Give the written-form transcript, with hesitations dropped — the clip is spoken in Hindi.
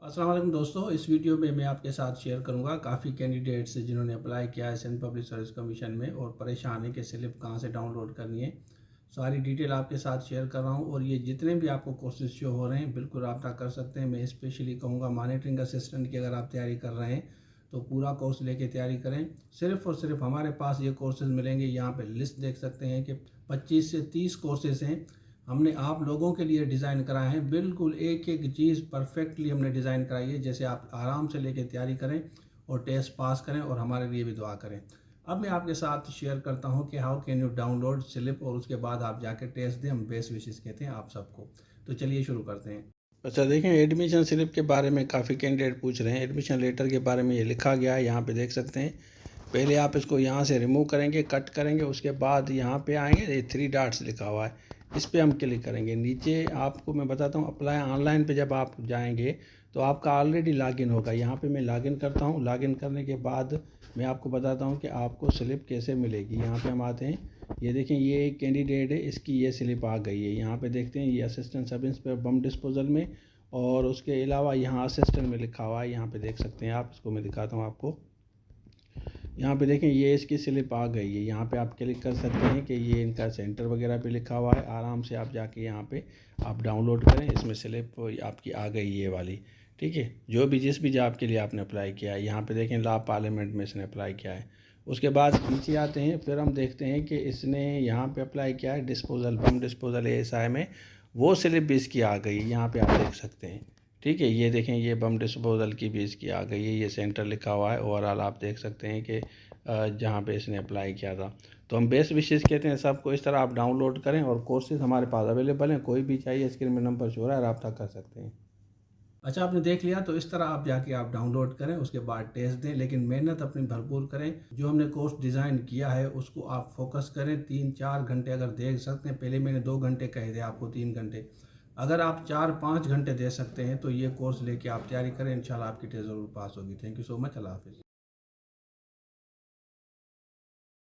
अस्सलाम वालेकुम दोस्तों, इस वीडियो में मैं आपके साथ शेयर करूंगा काफ़ी कैंडिडेट्स जिन्होंने अप्लाई किया है सेंट्रल पब्लिक सर्विस कमीशन में और परेशान है कि स्लिप कहां से डाउनलोड करनी है। सारी डिटेल आपके साथ शेयर कर रहा हूं और ये जितने भी आपको कोर्सेज शो हो रहे हैं बिल्कुल रब्ता कर सकते हैं। मैं स्पेशली कहूँगा मॉनिटरिंग असिस्टेंट की अगर आप तैयारी कर रहे हैं तो पूरा कोर्स लेके तैयारी करें। सिर्फ और सिर्फ हमारे पास ये कोर्सेज मिलेंगे। यहाँ पर लिस्ट देख सकते हैं कि 25 से 30 कोर्सेज हैं। हमने आप लोगों के लिए डिज़ाइन कराए हैं, बिल्कुल एक एक चीज़ परफेक्टली हमने डिज़ाइन कराई है, जैसे आप आराम से लेके तैयारी करें और टेस्ट पास करें और हमारे लिए भी दुआ करें। अब मैं आपके साथ शेयर करता हूं कि how can you download slip और उसके बाद आप जाके टेस्ट दें। हम बेस्ट विशेष कहते हैं आप सबको। तो चलिए शुरू करते हैं। अच्छा देखें, एडमिशन स्लिप के बारे में काफ़ी कैंडिडेट पूछ रहे हैं। एडमिशन लेटर के बारे में ये लिखा गया है, यहाँ पे देख सकते हैं। पहले आप इसको यहाँ से रिमूव करेंगे, कट करेंगे, उसके बाद यहाँ पे आएंगे, ये 3 डॉट्स लिखा हुआ है, इस पर हम क्लिक करेंगे। नीचे आपको मैं बताता हूँ, अप्लाई ऑनलाइन पे जब आप जाएंगे तो आपका ऑलरेडी लॉगिन होगा। यहाँ पे मैं लॉगिन करता हूँ। लॉगिन करने के बाद मैं आपको बताता हूँ कि आपको स्लिप कैसे मिलेगी। यहाँ पे हम आते हैं, ये देखें, ये एक कैंडिडेट है, इसकी ये स्लिप आ गई है। यहाँ पे देखते हैं, ये assistant sub inspector bomb disposal में, और उसके अलावा यहाँ असिस्टेंट में लिखा हुआ है। यहाँ पे देख सकते हैं आप, इसको मैं दिखाता हूँ आपको। यहाँ पे देखें, ये इसकी स्लिप आ गई है। यहाँ पे आप क्लिक कर सकते हैं कि ये इनका सेंटर वगैरह पे लिखा हुआ है। आराम से आप जाके यहाँ पे आप डाउनलोड करें, इसमें स्लिप आपकी आ गई ये वाली। ठीक है, जो भी जिस भी जॉब के लिए आपने अप्लाई किया है। यहाँ पे देखें, लॉ पार्लियामेंट में इसने अप्लाई किया है। उसके बाद नीचे आते हैं, फिर हम देखते हैं कि इसने यहाँ पे अप्लाई किया है डिस्पोजल, बम डिस्पोजल ASI में। वो स्लिप भी इसकी आ गई, यहाँ पे आप देख सकते हैं। ठीक है, ये देखें, ये बम डिस्पोजल की भी इसकी आ गई है। ये सेंटर लिखा हुआ है। ओवरऑल आप देख सकते हैं कि जहाँ पे इसने अप्लाई किया था। तो हम बेस्ट विशेष कहते हैं सबको। इस तरह आप डाउनलोड करें और कोर्सेज हमारे पास अवेलेबल हैं। कोई भी चाहिए, स्क्रीन में नंबर शो हो रहा है, रब्ता कर सकते हैं। अच्छा, आपने देख लिया, तो इस तरह आप जाके आप डाउनलोड करें, उसके बाद टेस्ट दें, लेकिन मेहनत अपनी भरपूर करें। जो हमने कोर्स डिज़ाइन किया है उसको आप फोकस करें। 3-4 घंटे अगर दे सकते हैं, पहले मैंने 2 घंटे कहे थे, आपको 3 घंटे, अगर आप 4-5 घंटे दे सकते हैं तो ये कोर्स लेके आप तैयारी करें। इंशाल्लाह आपकी टेस्ट ज़रूर पास होगी। Thank you so much. अल्लाह हाफिज़।